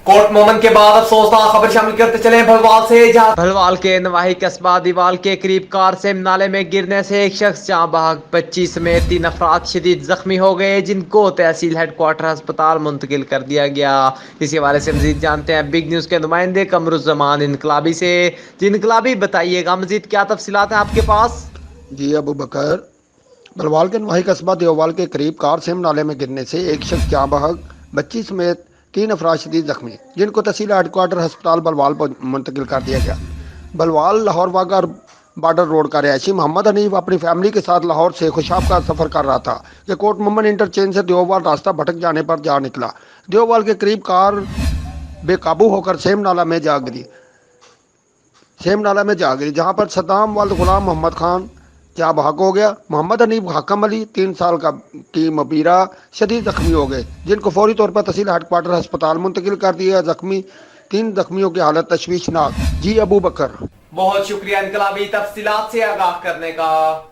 Court मोमन के बाद अफसोसनाक खबर शामिल करते चले भलवाल से, जहां भलवाल के नवाही कस्बा दीवाल के करीब कार से नाले में गिरने से एक शख्स जहां बहक 25 समेत 3 अफराद शदीद जख्मी हो गए, जिनको तहसील हेडक्वार्टर अस्पताल मुंतकिल कर दिया गया। इसी हवाले से मजीद जानते हैं बिग न्यूज़ के नुमाइंदे कमरुज़्ज़मान इनकलाबी से। जी इनकलाबी, बताइएगा मजीद क्या तफसीलात हैं आपके पास? जी अबू बकर, बलवाल के नवाही कस्बा देववाल के करीब कार सेम नाले में गिरने से एक शख्स जाँ बहक, बच्ची समेत 3 अफराद शदीद जख्मी, जिनको तहसील हेडक्वार्टर अस्पताल बलवाल पर मुंतकिल कर दिया गया। बलवाल लाहौर वाघा बॉर्डर रोड का रहायशी मोहम्मद हनीफ अपनी फैमिली के साथ लाहौर से खुशाब का सफ़र कर रहा था कि कोट मोमन इंटरचेंज से देववाल रास्ता भटक जाने पर जा निकला। देववाल के करीब कार बेकाबू होकर सेम नाला में जा गिरी, जहां पर सद्दाम वाल गुलाम मोहम्मद खान जहाँ बहक हो गया। मोहम्मद हनीफ हाकम अली 3 साल की मबीरा शदीद जख्मी हो गए, जिनको फौरी तौर पर तहसील हेडक्वार्टर अस्पताल मुंतकिल कर दिया। 3 जख्मियों की हालत तशवीशनाक। जी अबू बकर, बहुत शुक्रिया इनकलाबी तफसीलात से आगाह करने का।